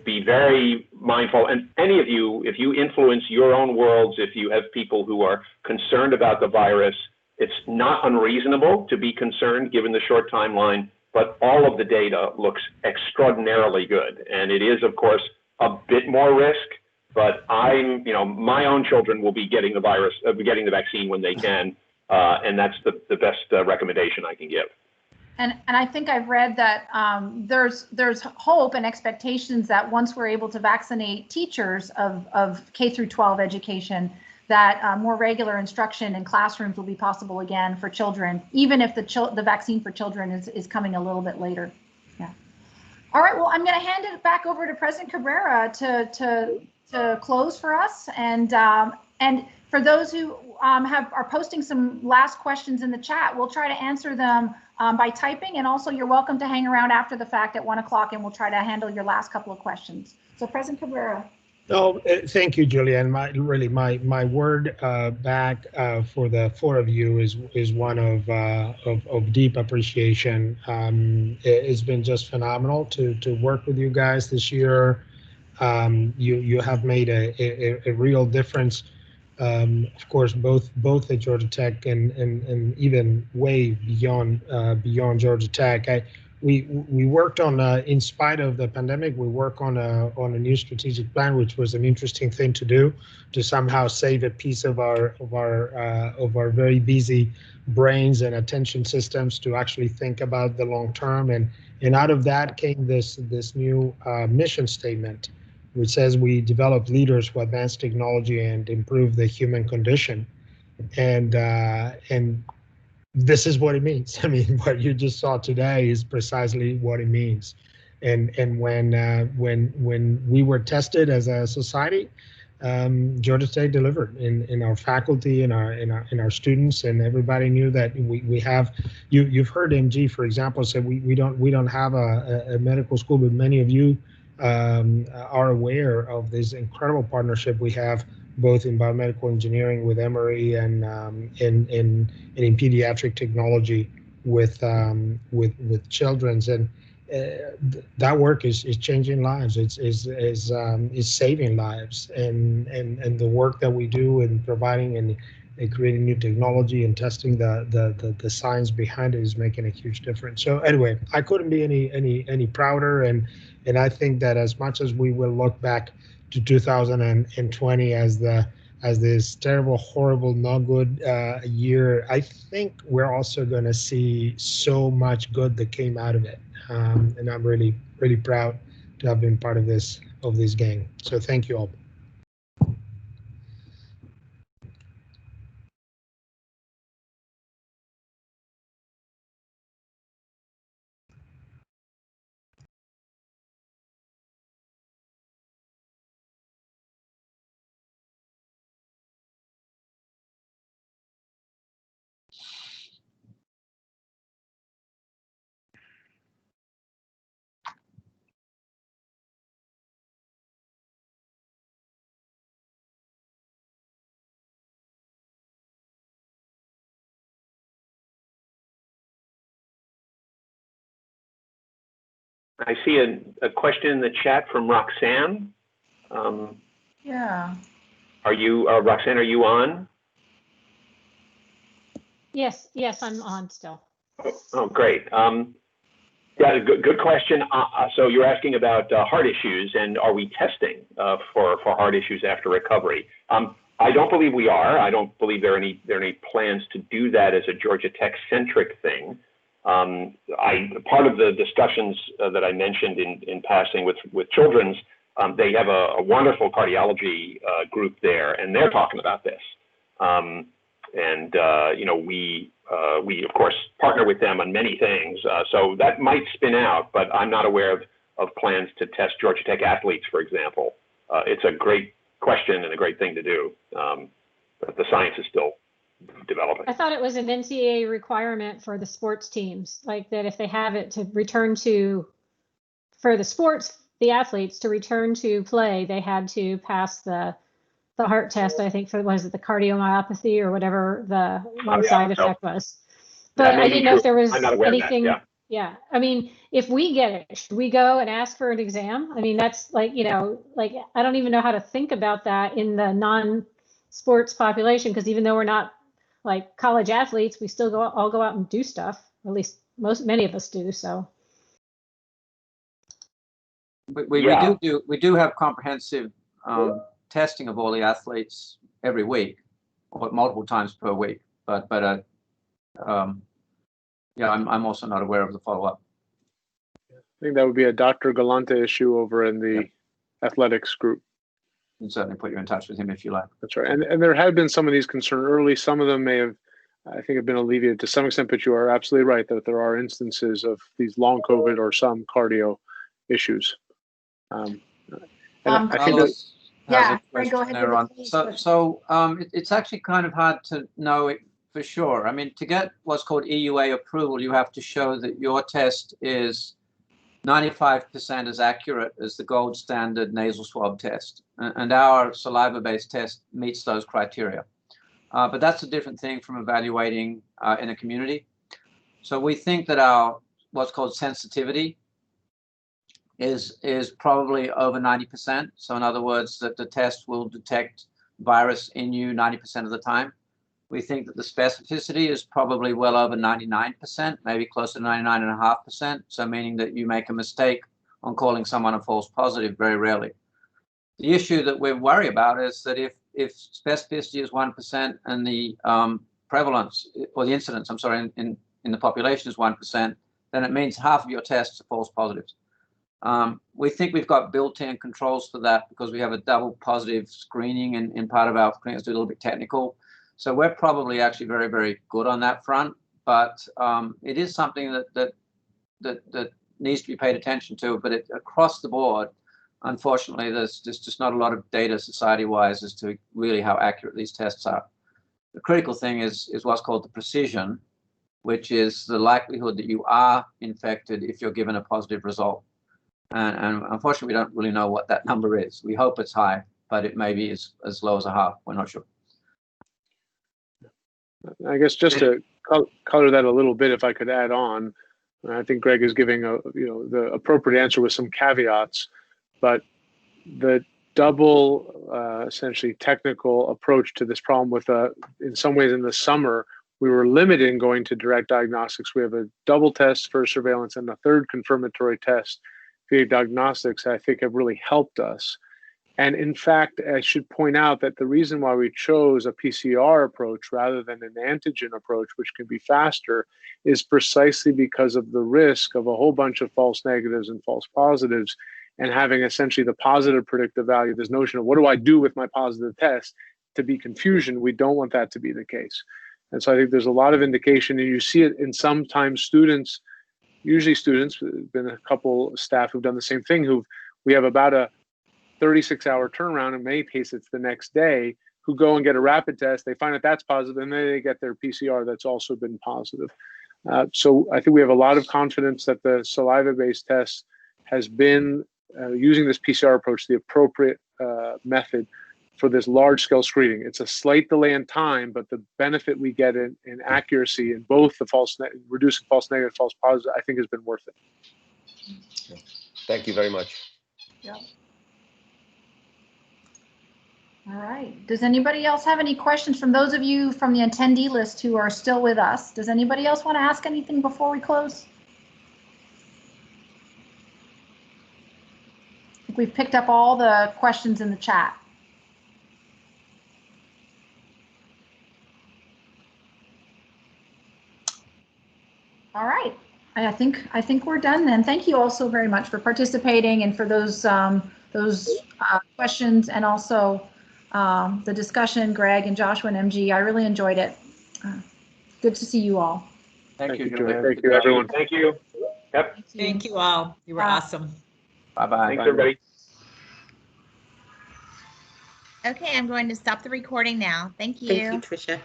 Speaker 5: be very mindful. And any of you, if you influence your own worlds, if you have people who are concerned about the virus, it's not unreasonable to be concerned given the short timeline, but all of the data looks extraordinarily good. And it is, of course, a bit more risk, but my own children will be getting the vaccine when they can. And that's the best recommendation I can give.
Speaker 2: And I think I've read that there's hope and expectations that once we're able to vaccinate teachers of K through 12 education, that more regular instruction in classrooms will be possible again for children, even if the vaccine for children is coming a little bit later. Yeah. All right. Well, I'm going to hand it back over to President Cabrera to close for us, and for those who are posting some last questions in the chat, we'll try to answer them by typing, and also you're welcome to hang around after the fact at 1 o'clock, and we'll try to handle your last couple of questions. So, President Cabrera.
Speaker 1: No, thank you, Julianne. My word back for the 4 of you is one of deep appreciation. It's been just phenomenal to work with you guys this year. You have made a real difference. Of course, both at Georgia Tech and even way beyond Georgia Tech. We worked on, in spite of the pandemic, we worked on a new strategic plan, which was an interesting thing to do, to somehow save a piece of our very busy brains and attention systems to actually think about the long term. And out of that came this new mission statement, which says we develop leaders who advance technology and improve the human condition. And this is what it means. I mean, what you just saw today is precisely what it means. And when we were tested as a society, Georgia Tech delivered in our faculty, in our students, and everybody knew that we have. You've heard MG, for example, say we don't have a medical school, but many of you are aware of this incredible partnership we have, both in biomedical engineering with Emory and in pediatric technology with children's, and that work is changing lives. It's saving lives, and the work that we do in providing and creating new technology and testing the science behind it is making a huge difference. So anyway, I couldn't be any prouder, and I think that as much as we will look back to 2020 as this terrible, horrible, not good year, I think we're also going to see so much good that came out of it, and I'm really, really proud to have been part of this gang. So thank you all.
Speaker 5: I see a question in the chat from Roxanne.
Speaker 2: Yeah.
Speaker 5: Are you, Roxanne, are you on?
Speaker 6: Yes, I'm on still.
Speaker 5: Oh, great. Yeah, good question. So you're asking about heart issues, and are we testing for heart issues after recovery? I don't believe we are. I don't believe there are any plans to do that as a Georgia Tech centric thing. Part of the discussions that I mentioned in passing with Children's, they have a wonderful cardiology group there, and they're talking about this. You know, we of course partner with them on many things, so that might spin out, but I'm not aware of plans to test Georgia Tech athletes, for example. It's a great question and a great thing to do, but the science is still developing.
Speaker 6: I thought it was an NCAA requirement for the sports teams, like that if they have it to return to, for the athletes to return to play, they had to pass the heart test, I think, for, was it the cardiomyopathy or whatever the one side effect was. But I didn't know if there was anything. Yeah. I mean, if we get it, should we go and ask for an exam? I mean, that's like, you know, like, I don't even know how to think about that in the non-sports population, because even though we're not like college athletes, we still all go out and do stuff. At least many of us do. So.
Speaker 4: We do have comprehensive testing of all the athletes every week, or multiple times per week. But yeah, I'm also not aware of the follow-up.
Speaker 3: I think that would be a Dr. Galante issue over in the athletics group.
Speaker 4: You can certainly put you in touch with him if you like.
Speaker 3: That's right. And there have been some of these concerns early. Some of them may have, I think, have been alleviated to some extent, but you are absolutely right that there are instances of these long COVID or some cardio issues. I think that,
Speaker 2: yeah, go ahead.
Speaker 4: It's actually kind of hard to know it for sure. I mean, to get what's called EUA approval, you have to show that your test is 95% as accurate as the gold standard nasal swab test. And our saliva-based test meets those criteria. But that's a different thing from evaluating in a community. So we think that our what's called sensitivity is probably over 90%. So in other words, that the test will detect virus in you 90% of the time. We think that the specificity is probably well over 99%, maybe closer to 99.5%. So meaning that you make a mistake on calling someone a false positive very rarely. The issue that we worry about is that if specificity is 1% and the prevalence or the incidence, I'm sorry, in the population is 1%, then it means half of your tests are false positives. We think we've got built-in controls for that because we have a double positive screening in part of our screening. It's a little bit technical. So we're probably actually very, very good on that front. But it is something that needs to be paid attention to. But across the board, unfortunately, there's just not a lot of data society-wise as to really how accurate these tests are. The critical thing is what's called the precision, which is the likelihood that you are infected if you're given a positive result. And unfortunately, we don't really know what that number is. We hope it's high, but it may be as low as a half. We're not sure.
Speaker 3: I guess just to color that a little bit, if I could add on, I think Greg is giving the appropriate answer with some caveats, but the double essentially technical approach to this problem with in some ways in the summer, we were limited in going to direct diagnostics. We have a double test for surveillance and a third confirmatory test via diagnostics, I think have really helped us. And in fact, I should point out that the reason why we chose a PCR approach rather than an antigen approach, which can be faster, is precisely because of the risk of a whole bunch of false negatives and false positives, and having essentially the positive predictive value, this notion of what do I do with my positive test, to be confusion. We don't want that to be the case. And so I think there's a lot of indication, and you see it in sometimes students, usually students, there's been a couple of staff who've done the same thing, we have about a 36-hour turnaround, in many cases it's the next day, who go and get a rapid test, they find that that's positive, and then they get their PCR that's also been positive. So I think we have a lot of confidence that the saliva-based test has been, using this PCR approach, the appropriate method for this large-scale screening. It's a slight delay in time, but the benefit we get in accuracy in both the reducing false negative, false positive, I think has been worth it.
Speaker 7: Thank you very much.
Speaker 2: Yep. All right. Does anybody else have any questions from those of you from the attendee list who are still with us? Does anybody else want to ask anything before we close? I think we've picked up all the questions in the chat. All right. I think we're done then. Thank you all so very much for participating and for those questions, and also the discussion, Greg and Joshua and MG. I really enjoyed it. Good to see you all.
Speaker 4: Thank you,
Speaker 3: Julia.
Speaker 4: Julia.
Speaker 3: Thank you, everyone.
Speaker 5: Thank you. Yep.
Speaker 8: Thank you all. You were awesome.
Speaker 4: Bye-bye.
Speaker 5: Thanks, everybody.
Speaker 9: Okay, I'm going to stop the recording now. Thank you.
Speaker 8: Thank you, Tricia.